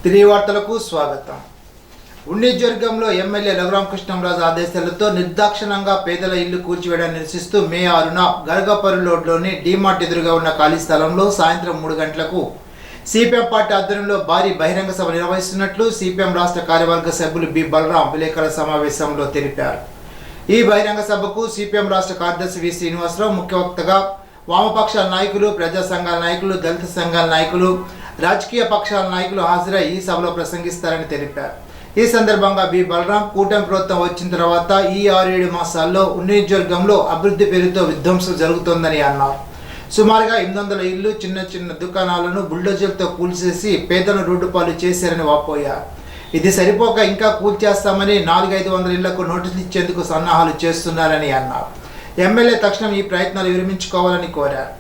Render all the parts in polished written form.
తిరిగి వార్తలకు స్వాగతం. నియోజకవర్గంలో ఎమ్మెల్యే రఘురామకృష్ణంరాజు ఆదేశాలతో నిర్దాక్షిణ్యంగా పేదల ఇల్లు కూల్చివేయడాన్ని నిరసిస్తూ మే 6న గరగపర్రు రోడ్లోని డీమార్ట్ ఎదురుగా ఉన్న ఖాళీ స్థలంలో సాయంత్రం 3 గంటలకు సిపిఎం పార్టీ ఆధ్వర్యంలో భారీ బహిరంగ సభ నిర్వహిస్తున్నట్లు సిపిఎం రాష్ట్ర కార్యవర్గ సభ్యులు బి బలరాం విలేకరుల సమావేశంలో తెలిపారు. ఈ బహిరంగ సభకు సిపిఎం రాష్ట్ర కార్యదర్శి వి శ్రీనివాసరావు ముఖ్య వక్తగా, వామపక్షాల నాయకులు, ప్రజా సంఘాల నాయకులు, దళిత సంఘాల నాయకులు, రాజకీయ పక్షాల నాయకులు హాజరై ఈ సభలో ప్రసంగిస్తారని తెలిపారు. ఈ సందర్భంగా బి బలరాం కూటమి ప్రభుత్వం వచ్చిన తర్వాత ఈ 6-7 మాసాల్లో నియోజకవర్గంలో అభివృద్ధి పేరుతో విధ్వంసం జరుగుతోందని అన్నారు. సుమారుగా 800 ఇళ్లు, చిన్న చిన్న దుకాణాలను బుల్డోజర్తో కూల్చేసి పేదలను రోడ్డు పాలు చేశారని వాపోయారు. ఇది సరిపోక ఇంకా కూల్చేస్తామని 400-500 ఇళ్లకు నోటీసులు ఇచ్చేందుకు సన్నాహాలు చేస్తున్నారని అన్నారు. ఎమ్మెల్యే తక్షణం ఈ ప్రయత్నాలు విరమించుకోవాలని కోరారు.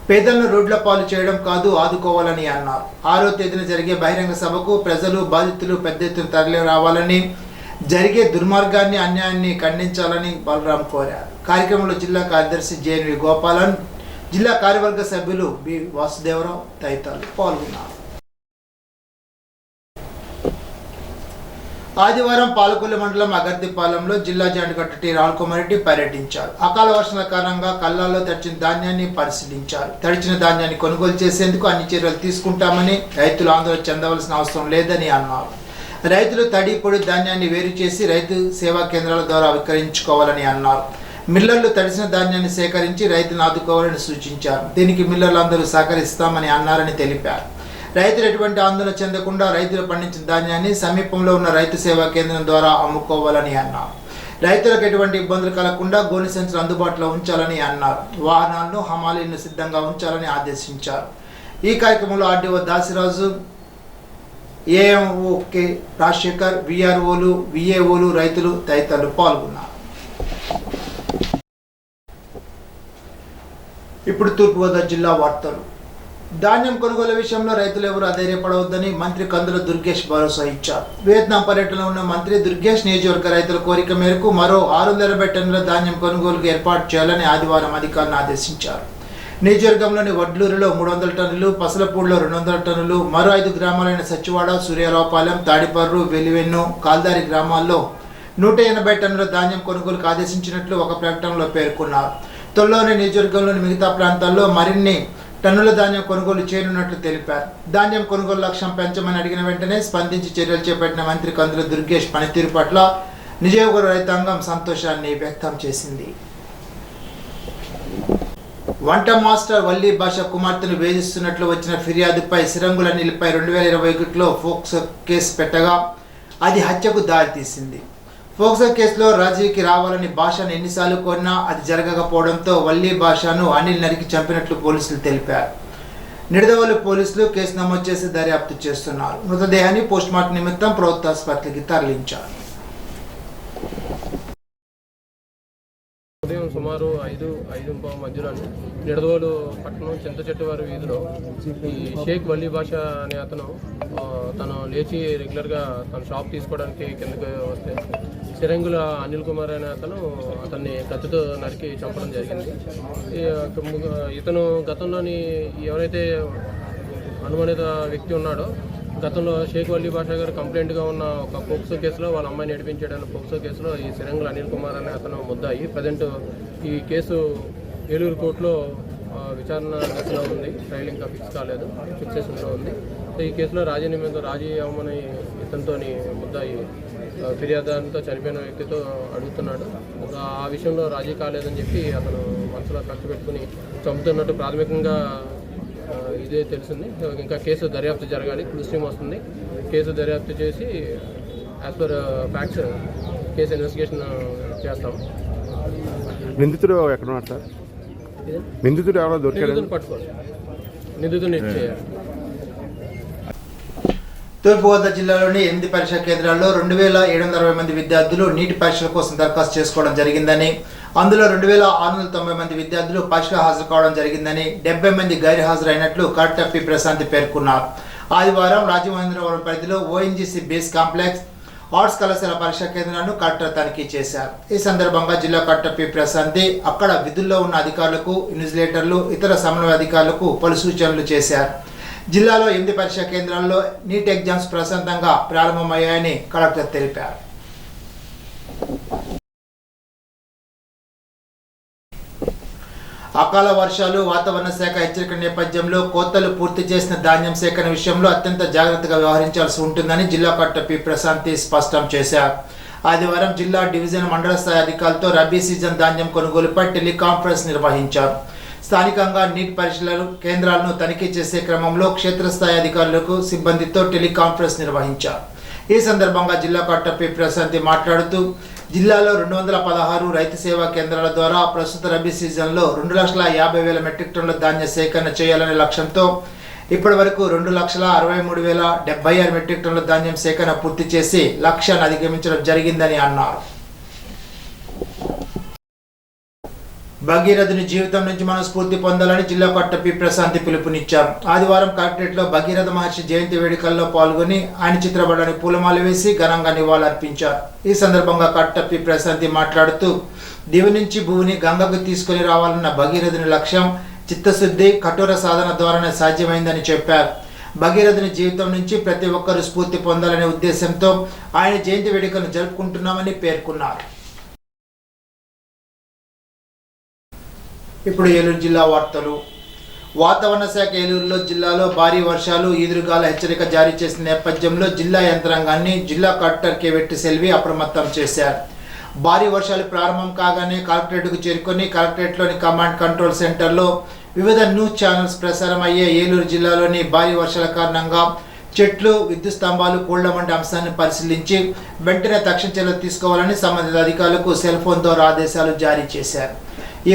పేదలను రోడ్ల పాలు చేయడం కాదు, ఆదుకోవాలని అన్నారు. 6వ తేదీన జరిగే బహిరంగ సభకు ప్రజలు, బాధితులు పెద్ద ఎత్తున తరలి రావాలని, జరిగే దుర్మార్గాన్ని, అన్యాయాన్ని ఖండించాలని బలరాం కోరారు. కార్యక్రమంలో జిల్లా కార్యదర్శి జేఎన్వి గోపాలన్, జిల్లా కార్యవర్గ సభ్యులు బి వాసుదేవరావు తదితరులు పాల్గొన్నారు. ఆదివారం పాలకొల్లు మండలం అగర్తిపాలెంలో జిల్లా joint collector T Ramakumar Reddy పర్యటించారు. అకాల వర్షాల కారణంగా కళ్ళాల్లో తడిచిన ధాన్యాన్ని పరిశీలించారు. తడిచిన ధాన్యాన్ని కొనుగోలు చేసేందుకు అన్ని చర్యలు తీసుకుంటామని, రైతులు ఆందోళన చెందవలసిన అవసరం లేదని అన్నారు. రైతులు తడి, పొడి ధాన్యాన్ని వేరు చేసి రైతు సేవా కేంద్రాల ద్వారా విక్రయించుకోవాలని అన్నారు. మిల్లర్లు తడిసిన ధాన్యాన్ని సేకరించి రైతులను ఆదుకోవాలని సూచించారు. దీనికి మిల్లర్లు అందరూ సహకరిస్తామని అన్నారని తెలిపారు. రైతులు ఎటువంటి ఆందోళన చెందకుండా రైతులు పండించిన ధాన్యాన్ని సమీపంలో ఉన్న రైతు సేవా కేంద్రం ద్వారా అమ్ముకోవాలని అన్నారు. రైతులకు ఎటువంటి ఇబ్బందులు కలగకుండా గోనె సంచులు అందుబాటులో ఉంచాలని అన్నారు. వాహనాలను, హమాలీలను సిద్ధంగా ఉంచాలని ఆదేశించారు. ఈ కార్యక్రమంలో RDO Dasiraju, AMO K Rajasekhar, విఆర్ఓలు, విఏఓలు, రైతులు తదితరులు పాల్గొన్నారు. ఇప్పుడు తూర్పుగోదావరి జిల్లా వార్తలు. ధాన్యం కొనుగోలు విషయంలో రైతులు ఎవరు అధైర్యపడవద్దని మంత్రి కందుల దుర్గేష్ భరోసా ఇచ్చారు. వియత్నాం పర్యటనలో ఉన్న మంత్రి దుర్గేష్ నియోజకవర్గ రైతుల కోరిక మేరకు మరో 680 టన్నుల ధాన్యం కొనుగోలుకు ఏర్పాటు చేయాలని ఆదివారం అధికారులను ఆదేశించారు. నియోజకవర్గంలోని వడ్లూరులో 300 టన్నులు, పసలపూడిలో 200 టన్నులు, మరో 5 గ్రామాలైన సచ్చివాడ, సూర్యారావుపాలెం, తాడిపర్రు, వెలివెన్ను, కాల్దారి గ్రామాల్లో 180 టన్నుల ధాన్యం కొనుగోలుకు ఆదేశించినట్లు ఒక ప్రకటనలో పేర్కొన్నారు. త్వరలోనే నియోజకవర్గంలోని మిగతా ప్రాంతాల్లో మరిన్ని టన్నుల ధాన్యం కొనుగోలు చేయనున్నట్లు తెలిపారు. ధాన్యం కొనుగోలు లక్ష్యం పెంచమని అడిగిన వెంటనే స్పందించి చర్యలు చేపట్టిన మంత్రి కందుల దుర్గేష్ పనితీరు పట్ల నియోజకవర్గ రైతాంగం సంతోషాన్ని వ్యక్తం చేసింది. వంట మాస్టర్ వల్లి భాష కుమార్తెను వేధిస్తున్నట్లు వచ్చిన ఫిర్యాదుపై సిరంగుల అనిల్పై 2021లో ఫోక్సో కేసు పెట్టగా అది హత్యకు దారితీసింది. ఫోక్సో కేసులో రాజీకి రావాలని భాషను ఎన్నిసార్లు కోరినా అది జరగకపోవడంతో వల్లి భాషను అనిల్ నరికి చంపినట్లు పోలీసులు తెలిపారు. నిడదవోలు పోలీసులు కేసు నమోదు చేసి దర్యాప్తు చేస్తున్నారు. మృతదేహాన్ని పోస్టుమార్టం నిమిత్తం ప్రభుత్వ ఆసుపత్రికి తరలించారు. ఉదయం సుమారు 5-5:15 మధ్యలో నిడదవోలు పట్టణం చింతచెట్టువారి వీధిలో ఈ షేక్ వల్లీ భాష అనే అతను తను లేచి రెగ్యులర్గా తన షాప్ తీసుకోవడానికి కిందకి వస్తే సిరంగుల అనిల్ కుమార్ అనే అతన్ని కత్తితో నరికి చంపడం జరిగింది. ఇతను గతంలోని ఎవరైతే అనుమానిత వ్యక్తి ఉన్నాడో గతంలో షేక్ వల్లీ భాష గారు కంప్లైంట్గా ఉన్న ఒక పోక్సో కేసులో వాళ్ళ అమ్మాయిని నడిపించాడన్న పోక్సో కేసులో ఈ సిరంగుల అనిల్ కుమార్ అనే అతను ముద్దాయి. ప్రజెంట్ ఈ కేసు ఏలూరు కోర్టులో విచారణ దశలో ఉంది. ట్రయల్ ఇంకా ఫిక్స్ కాలేదు, ఫిక్సేషన్లో ఉంది. సో ఈ కేసులో రాజీ అవ్వమని ఇతనితో ముద్దాయి ఫిర్యాదుతో చనిపోయిన వ్యక్తితో అడుగుతున్నాడు. ఆ విషయంలో రాజీ కాలేదని చెప్పి అతను మనసులో ఖర్చు పెట్టుకుని చంపుతున్నట్టు ప్రాథమికంగా ఇదే తెలిసింది. ఇంకా కేసు దర్యాప్తు జరగాలి. క్లూస్ టీమ్ వస్తుంది. కేసు దర్యాప్తు చేసి as per facts case investigation చేస్తాం. నిందితుడు ఎక్కడ ఉన్నారు సార్? నిందితుడు ఎవరో దొరికారు? పట్టుకోవాలి, నిందితుడిని చేయాలి. తూర్పుగోదావరి జిల్లాలోని 8 పరీక్షా కేంద్రాల్లో 2760 మంది విద్యార్థులు నీటి పరీక్షల కోసం దరఖాస్తు చేసుకోవడం జరిగిందని, అందులో 2690 మంది విద్యార్థులు పరీక్షలు హాజరు కావడం జరిగిందని, 70 మంది గైర్ హాజరైనట్లు కలెక్టర్ పి ప్రశాంతి పేర్కొన్నారు. ఆదివారం రాజమహేంద్రవరం పరిధిలో ఓఎన్జీసీ బేస్ కాంప్లెక్స్, ఆర్ట్స్ కళాశాల పరీక్షా కేంద్రాలను కలెక్టర్ తనిఖీ చేశారు. ఈ సందర్భంగా జిల్లా కలెక్టర్ పి ప్రశాంతి అక్కడ విధుల్లో ఉన్న అధికారులకు, ఇన్విజిలేటర్లు, ఇతర సమన్వయ అధికారులకు పలు సూచనలు చేశారు. జిల్లాలో 8 పరీక్షా కేంద్రాల్లో నీట్ ఎగ్జామ్స్ ప్రశాంతంగా ప్రారంభమయ్యాయని కలెక్టర్ తెలిపారు. అకాల వర్షాలు, వాతావరణ శాఖ హెచ్చరిక నేపథ్యంలో కోతలు పూర్తి చేసిన ధాన్యం సేకరణ విషయంలో అత్యంత జాగ్రత్తగా వ్యవహరించాల్సి ఉంటుందని జిల్లా కలెక్టర్ పి ప్రశాంతి స్పష్టం చేశారు. ఆదివారం జిల్లా డివిజన్ మండల స్థాయి అధికారులతో రబీ సీజన్ ధాన్యం కొనుగోలుపై టెలికాన్ఫరెన్స్ నిర్వహించారు. స్థానికంగా నీట్ పరీక్షల కేంద్రాలను తనిఖీ చేసే క్రమంలో క్షేత్రస్థాయి అధికారులకు సిబ్బందితో టెలికాన్ఫరెన్స్ నిర్వహించారు. ఈ సందర్భంగా జిల్లా కలెక్టర్ పి ప్రశాంతి మాట్లాడుతూ జిల్లాలో 216 రైతు సేవా కేంద్రాల ద్వారా ప్రస్తుత రబీ సీజన్లో 2,50,000 మెట్రిక్ టన్నుల ధాన్య సేకరణ చేయాలనే లక్ష్యంతో ఇప్పటి వరకు 2,63,076 మెట్రిక్ టన్నుల ధాన్యం సేకరణ పూర్తి చేసి లక్ష్యాన్ని అధిగమించడం జరిగిందని అన్నారు. భగీరథుని జీవితం నుంచి మనం స్ఫూర్తి పొందాలని జిల్లా కలెక్టర్ పి ప్రశాంతి పిలుపునిచ్చారు. ఆదివారం కలెక్టరేట్లో భగీరథ మహర్షి జయంతి వేడుకల్లో పాల్గొని ఆయన చిత్రపటానికి పూలమాల వేసి ఘనంగా నివాళులర్పించారు. ఈ సందర్భంగా కలెక్టర్ పి ప్రశాంతి మాట్లాడుతూ దివి నుంచి భూమిని గంగకు తీసుకుని రావాలన్న భగీరథుని లక్ష్యం చిత్తశుద్ధి, కఠోర సాధన ద్వారానే సాధ్యమైందని చెప్పారు. భగీరథుని జీవితం నుంచి ప్రతి ఒక్కరూ స్ఫూర్తి పొందాలనే ఉద్దేశంతో ఆయన జయంతి వేడుకలను జరుపుకుంటున్నామని పేర్కొన్నారు. ఇప్పుడు ఏలూరు జిల్లా వార్తలు. వాతావరణ శాఖ ఏలూరులో జిల్లాలో భారీ వర్షాలు, ఈదురుగాల హెచ్చరిక జారీ చేసిన నేపథ్యంలో జిల్లా యంత్రాంగాన్ని జిల్లా కలెక్టర్ కె వెట్టి సెల్వి అప్రమత్తం చేశారు. భారీ వర్షాలు ప్రారంభం కాగానే కలెక్టరేట్కు చేరుకొని కలెక్టరేట్లోని కమాండ్ కంట్రోల్ సెంటర్లో వివిధ న్యూస్ ఛానల్స్ ప్రసారం అయ్యే ఏలూరు జిల్లాలోని భారీ వర్షాల కారణంగా చెట్లు, విద్యుత్ స్తంభాలు కూడడం వంటి అంశాన్ని పరిశీలించి వెంటనే తక్షణ చర్యలు తీసుకోవాలని సంబంధిత అధికారులకు సెల్ ఫోన్ ద్వారా ఆదేశాలు జారీ చేశారు.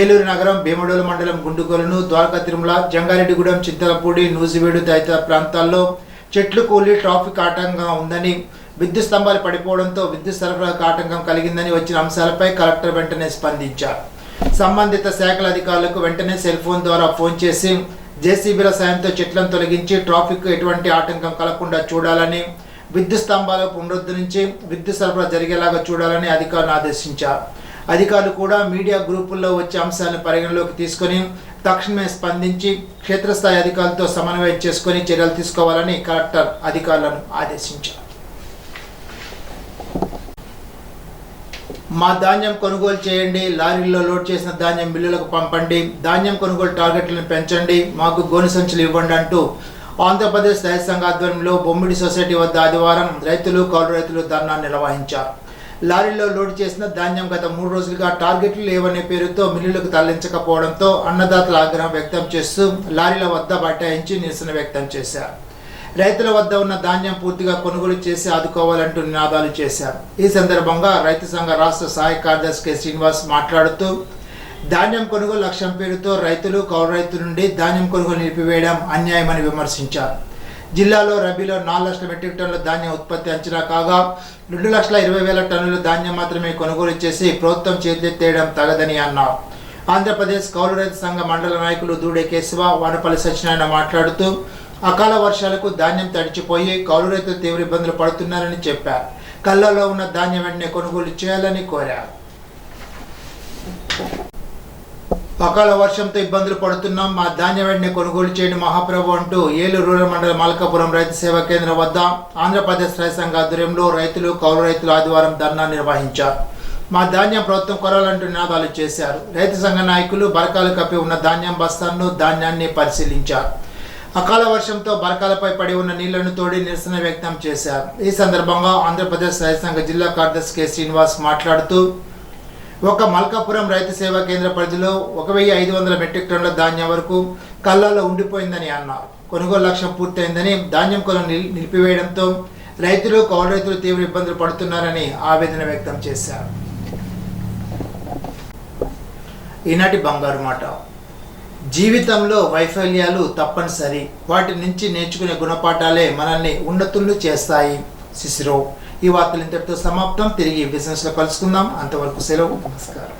ఏలూరు నగరం, భీమడోలు మండలం గుండుగోలను, ద్వారకా తిరుమల, జంగారెడ్డిగూడెం, చింతలపూడి, నూజివీడు తదితర ప్రాంతాల్లో చెట్లు కూలి ట్రాఫిక్ ఆటంకంగా ఉందని, విద్యుత్ స్తంభాలు పడిపోవడంతో విద్యుత్ సరఫరాకు ఆటంకం కలిగిందని వచ్చిన అంశాలపై కలెక్టర్ వెంటనే స్పందించారు. సంబంధిత శాఖల అధికారులకు వెంటనే సెల్ ఫోన్ ద్వారా ఫోన్ చేసి జేసీబీల సాయంతో చెట్లను తొలగించి ట్రాఫిక్ ఎటువంటి ఆటంకం కలగకుండా చూడాలని, విద్యుత్ స్తంభాలకు పునరుద్ధరించి విద్యుత్ సరఫరా జరిగేలాగా చూడాలని అధికారులను ఆదేశించారు. అధికారులు కూడా మీడియా గ్రూపుల్లో వచ్చే అంశాలను పరిగణలోకి తీసుకొని తక్షణమే స్పందించి క్షేత్రస్థాయి అధికారులతో సమన్వయం చేసుకొని చర్యలు తీసుకోవాలని కలెక్టర్ అధికారులను ఆదేశించారు. మా ధాన్యం కొనుగోలు చేయండి, లారీల్లో లోడ్ చేసిన ధాన్యం మిల్లులకు పంపండి, ధాన్యం కొనుగోలు టార్గెట్లను పెంచండి, మాకు గోనె సంచులు ఇవ్వండి అంటూ ఆంధ్రప్రదేశ్ రైతు సంఘ ఆధ్వర్యంలో బొమ్మిడి సొసైటీ వద్ద ఆదివారం రైతులు, కౌలు రైతులు ధర్నా నిర్వహించారు. లారీలో లోడ్ చేసిన ధాన్యం గత 3 రోజులుగా టార్గెట్లు లేవనే పేరుతో మిల్లులకు తరలించకపోవడంతో అన్నదాతల ఆగ్రహం వ్యక్తం చేస్తూ లారీల వద్ద బైఠాయించి నిరసన వ్యక్తం చేశారు. రైతుల వద్ద ఉన్న ధాన్యం పూర్తిగా కొనుగోలు చేసి ఆదుకోవాలంటూ నినాదాలు చేశారు. ఈ సందర్భంగా రైతు సంఘ రాష్ట్ర సహాయ కార్యదర్శి కె శ్రీనివాస్ మాట్లాడుతూ ధాన్యం కొనుగోలు లక్ష్యం పేరుతో రైతులు, కౌలు రైతుల నుండి ధాన్యం కొనుగోలు నిలిపివేయడం అన్యాయమని విమర్శించారు. జిల్లాలో రబీలో 4 లక్షల మెట్రిక్ టన్నుల ధాన్యం ఉత్పత్తి అంచనా కాగా 2,20,000 టన్నుల ధాన్యం మాత్రమే కొనుగోలు చేసి ప్రభుత్వం చేతులెత్తేయడం తగదని అన్నారు. ఆంధ్రప్రదేశ్ కౌలు రైతు సంఘ మండల నాయకులు దూడే కేశవ, వానపల్లి సత్యనారాయణ మాట్లాడుతూ అకాల వర్షాలకు ధాన్యం తడిచిపోయి కౌలు రైతులు తీవ్ర ఇబ్బందులు పడుతున్నారని చెప్పారు. కళ్ళలో ఉన్న ధాన్యం వెంటనే కొనుగోలు చేయాలని కోరారు. అకాల వర్షంతో ఇబ్బందులు పడుతున్నాం, మా ధాన్యం వెంటనే కొనుగోలు చేయండి మహాప్రభు అంటూ ఏలూరు రూరల్ మండలం మల్కాపురం రైతు సేవా కేంద్రం వద్ద ఆంధ్రప్రదేశ్ రైతు సంఘ ఆధ్వర్యంలో రైతులు, కౌలు రైతులు ఆదివారం ధర్నా నిర్వహించారు. మా ధాన్యం ప్రభుత్వం కొరాలంటూ నినాదాలు చేశారు. రైతు సంఘ నాయకులు బరకాలు కప్పి ఉన్న ధాన్యం బస్తాలను, ధాన్యాన్ని పరిశీలించారు. అకాల వర్షంతో బరకాలపై పడి ఉన్న నీళ్లను తోడి నిరసన వ్యక్తం చేశారు. ఈ సందర్భంగా ఆంధ్రప్రదేశ్ రైతు సంఘ జిల్లా కార్యదర్శి కె శ్రీనివాస్ మాట్లాడుతూ ఒక మల్కాపురం రైతు సేవా కేంద్ర పరిధిలో 1,500 మెట్రిక్ టన్నుల ధాన్యం వరకు కళ్ళల్లో ఉండిపోయిందని అన్నారు. కొనుగోలు లక్ష్యం పూర్తయిందని, ధాన్యం కొనుగోలు నిలిపివేయడంతో రైతులు, కౌలు రైతులు తీవ్ర ఇబ్బందులు పడుతున్నారని ఆవేదన వ్యక్తం చేశారు. ఈనాటి బంగారు మాట. జీవితంలో వైఫల్యాలు తప్పనిసరి, వాటి నుంచి నేర్చుకునే గుణపాఠాలే మనల్ని ఉన్నతులు చేస్తాయి. సిసిరో. ఈ వార్తలు ఇంతటితో సమాప్తం. తిరిగి బిజినెస్లో కలుసుకుందాం. అంతవరకు సెలవు. నమస్కారం.